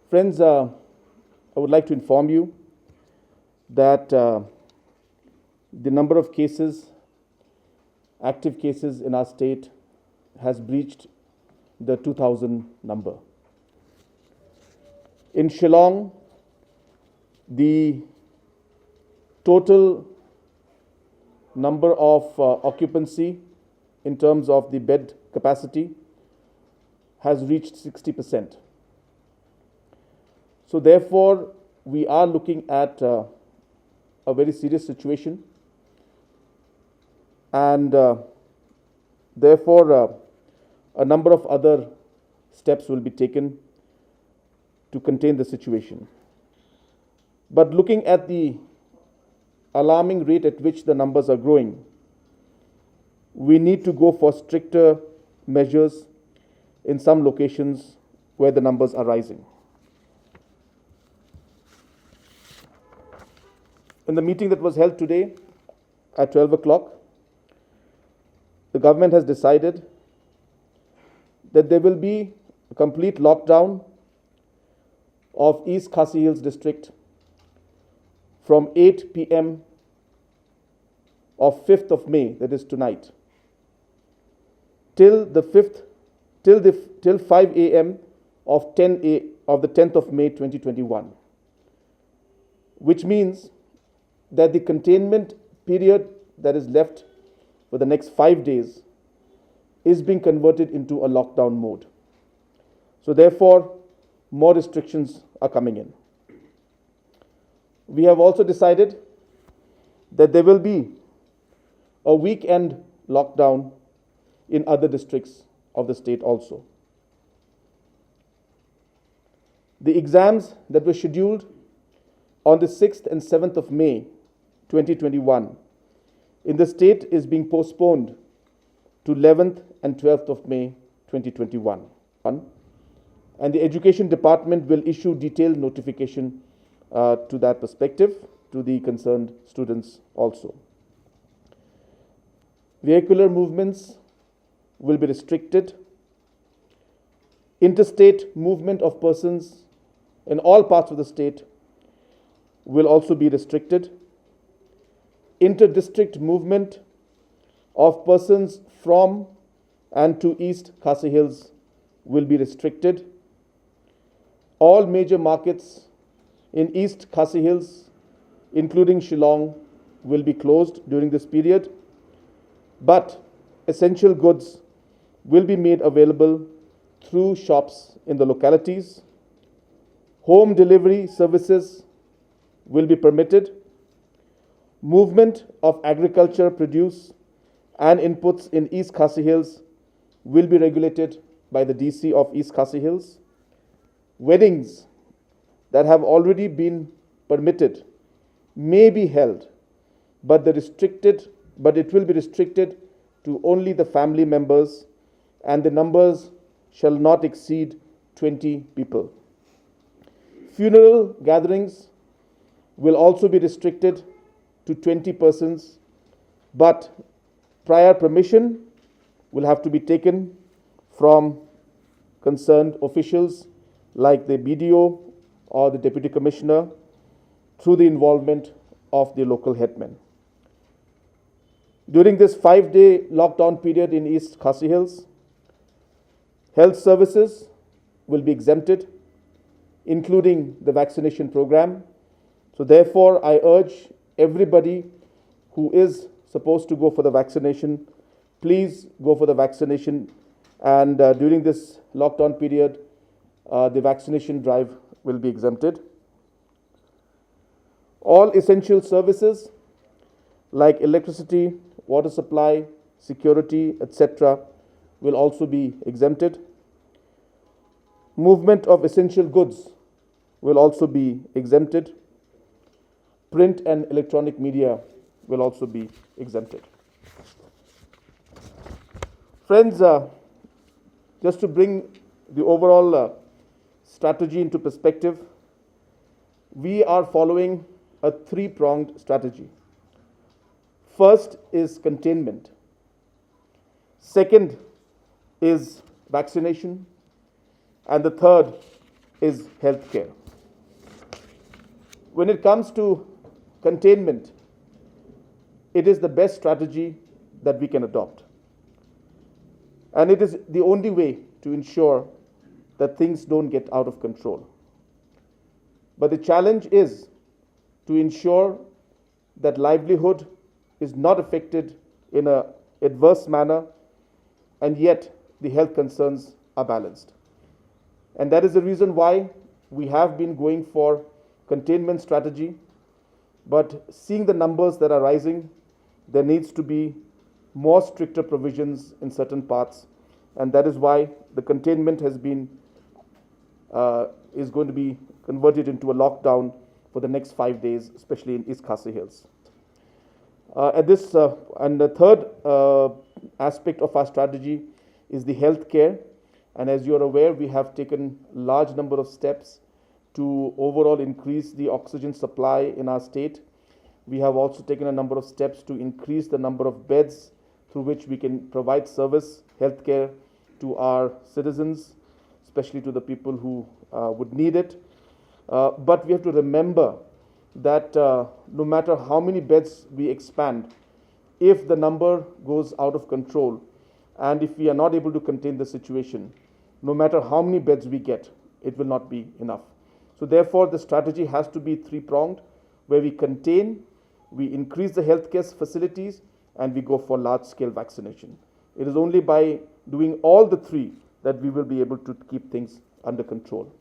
Friends, I would like to inform you that the number of cases, active cases in our state has breached the 2,000 number. In Shillong, the total number of occupancy in terms of the bed capacity has reached 60%. So therefore, we are looking at a very serious situation, and therefore a number of other steps will be taken to contain the situation. But looking at the alarming rate at which the numbers are growing, we need to go for stricter measures in some locations where the numbers are rising. In the meeting that was held today at 12 o'clock, the government has decided that there will be a complete lockdown of East Khasi Hills district from 8 p.m. of 5th of May, that is tonight, till 5 a.m. of the 10th of May 2021, which means that the containment period that is left for the next 5 days is being converted into a lockdown mode. So therefore, more restrictions are coming in. We have also decided that there will be a weekend lockdown in other districts of the state also. The exams that were scheduled on the 6th and 7th of May 2021 in the state is being postponed to 11th and 12th of May 2021. And the Education Department will issue detailed notification to that perspective to the concerned students also. Vehicular movements will be restricted. Interstate movement of persons in all parts of the state will also be restricted. Inter-district movement of persons from and to East Khasi Hills will be restricted. All major markets in East Khasi Hills, including Shillong, will be closed during this period, but essential goods will be made available through shops in the localities. Home delivery services will be permitted. Movement of agriculture produce and inputs in East Khasi Hills will be regulated by the DC of East Khasi Hills. Weddings that have already been permitted may be held, but it will be restricted to only the family members, and the numbers shall not exceed 20 people. Funeral gatherings will also be restricted to 20 persons, but prior permission will have to be taken from concerned officials like the BDO or the Deputy Commissioner through the involvement of the local headmen. During this 5-day lockdown period in East Khasi Hills, health services will be exempted, including the vaccination program. So therefore, I urge everybody who is supposed to go for the vaccination, please go for the vaccination. And during this lockdown period, the vaccination drive will be exempted. All essential services like electricity, water supply, security, etc. will also be exempted. Movement of essential goods will also be exempted. Print and electronic media will also be exempted. Friends, just to bring the overall strategy into perspective, we are following a three-pronged strategy. First is containment. Second is vaccination. And the third is healthcare. When it comes to containment, it is the best strategy that we can adopt. And it is the only way to ensure that things don't get out of control. But the challenge is to ensure that livelihood is not affected in an adverse manner, and yet the health concerns are balanced. And that is the reason why we have been going for containment strategy. But seeing the numbers that are rising, there needs to be more stricter provisions in certain parts, and that is why the containment has been is going to be converted into a lockdown for the next 5 days, especially in East Khasi Hills. And the third aspect of our strategy is the healthcare. And as you are aware, we have taken a large number of steps to overall increase the oxygen supply in our state. We have also taken a number of steps to increase the number of beds through which we can provide service, healthcare to our citizens, especially to the people who would need it. But we have to remember that no matter how many beds we expand, if the number goes out of control and if we are not able to contain the situation, no matter how many beds we get, it will not be enough. So therefore, the strategy has to be three-pronged, where we contain, we increase the healthcare facilities, and we go for large-scale vaccination. It is only by doing all the three that we will be able to keep things under control.